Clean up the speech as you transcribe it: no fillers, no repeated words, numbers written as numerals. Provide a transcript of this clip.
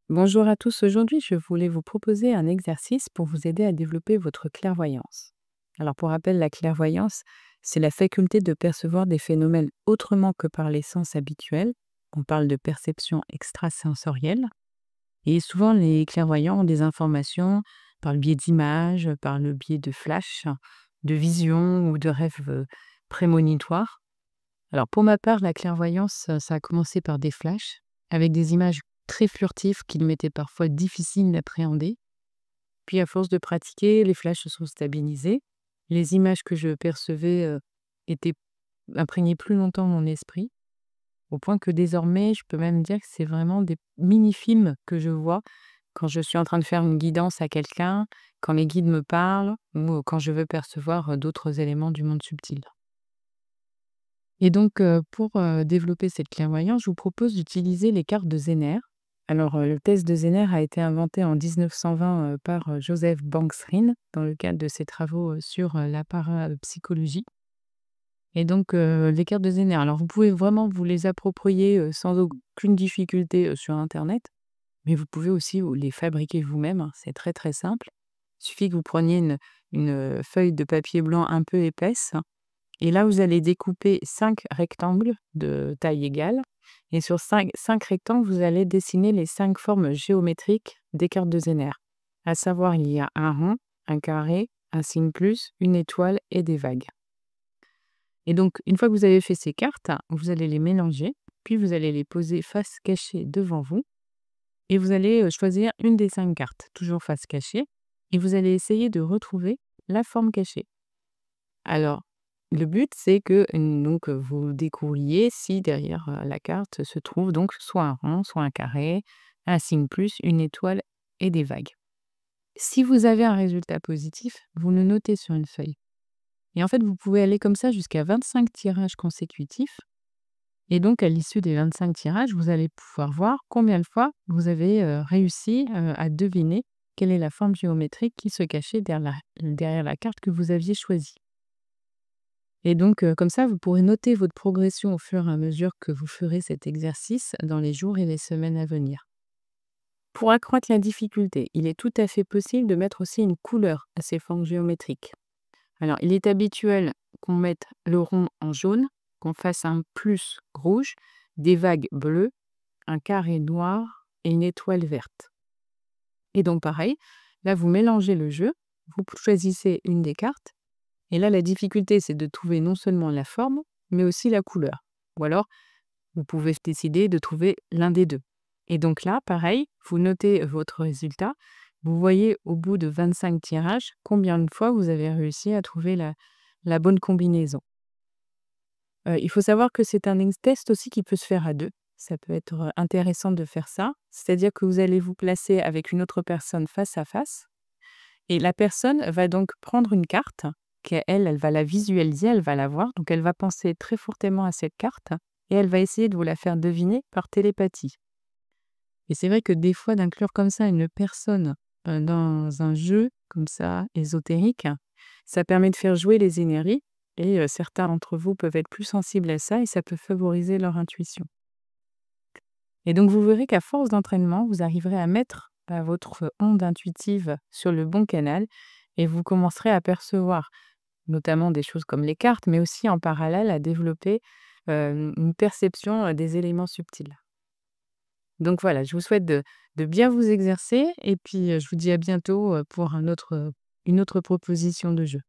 Bonjour à tous, aujourd'hui je voulais vous proposer un exercice pour vous aider à développer votre clairvoyance. Alors pour rappel, la clairvoyance, c'est la faculté de percevoir des phénomènes autrement que par les sens habituels. On parle de perception extrasensorielle. Et souvent les clairvoyants ont des informations par le biais d'images, par le biais de flashs, de visions ou de rêves prémonitoires. Alors pour ma part, la clairvoyance, ça a commencé par des flashs, avec des images très furtives qu'il m'était parfois difficile d'appréhender. Puis à force de pratiquer, les flashs se sont stabilisés. Les images que je percevais étaient imprégnées plus longtemps mon esprit, au point que désormais, je peux même dire que c'est vraiment des mini-films que je vois quand je suis en train de faire une guidance à quelqu'un, quand les guides me parlent ou quand je veux percevoir d'autres éléments du monde subtil. Et donc, pour, développer cette clairvoyance, je vous propose d'utiliser les cartes de Zener. Alors, le test de Zener a été inventé en 1920, par, Joseph Banks-Rhine, dans le cadre de ses travaux, sur, la parapsychologie. Et donc, les cartes de Zener, alors vous pouvez vraiment vous les approprier, sans aucune difficulté, sur internet, mais vous pouvez aussi vous les fabriquer vous-même, hein, c'est très, très simple. Il suffit que vous preniez une feuille de papier blanc un peu épaisse et là, vous allez découper 5 rectangles de taille égale et sur cinq rectangles, vous allez dessiner les 5 formes géométriques des cartes de Zener. À savoir, il y a un rond, un carré, un signe plus, une étoile et des vagues. Et donc, une fois que vous avez fait ces cartes, vous allez les mélanger, puis vous allez les poser face cachée devant vous et vous allez, choisir une des 5 cartes, toujours face cachée et vous allez essayer de retrouver la forme cachée. Alors, le but, c'est que, donc, vous découvriez si derrière, la carte se trouve donc soit un rond, soit un carré, un signe plus, une étoile et des vagues. Si vous avez un résultat positif, vous le notez sur une feuille et en fait, vous pouvez aller comme ça jusqu'à 25 tirages consécutifs et donc à l'issue des 25 tirages, vous allez pouvoir voir combien de fois vous avez, réussi, à deviner quelle est la forme géométrique qui se cachait derrière la carte que vous aviez choisie. Et donc, comme ça, vous pourrez noter votre progression au fur et à mesure que vous ferez cet exercice dans les jours et les semaines à venir. Pour accroître la difficulté, il est tout à fait possible de mettre aussi une couleur à ces formes géométriques. Alors, il est habituel qu'on mette le rond en jaune, qu'on fasse un plus rouge, des vagues bleues, un carré noir et une étoile verte. Et donc pareil, là, vous mélangez le jeu, vous choisissez une des cartes et là, la difficulté, c'est de trouver non seulement la forme, mais aussi la couleur. Ou alors, vous pouvez décider de trouver l'un des 2. Et donc là, pareil, vous notez votre résultat. Vous voyez au bout de 25 tirages combien de fois vous avez réussi à trouver la bonne combinaison. Il faut savoir que c'est un test aussi qui peut se faire à 2. Ça peut être, intéressant de faire ça. C'est-à-dire que vous allez vous placer avec une autre personne face à face et la personne va donc prendre une carte qu'elle, elle va la visualiser, elle va la voir, donc elle va penser très fortement à cette carte et elle va essayer de vous la faire deviner par télépathie. Et c'est vrai que des fois, d'inclure comme ça une personne, dans un jeu comme ça, ésotérique, ça permet de faire jouer les énergies et certains d'entre vous peuvent être plus sensibles à ça et ça peut favoriser leur intuition. Et donc vous verrez qu'à force d'entraînement, vous arriverez à mettre, votre onde intuitive sur le bon canal et vous commencerez à percevoir notamment des choses comme les cartes, mais aussi en parallèle à développer, une perception, des éléments subtils. Donc voilà, je vous souhaite de bien vous exercer et puis, je vous dis à bientôt, pour une autre proposition de jeu.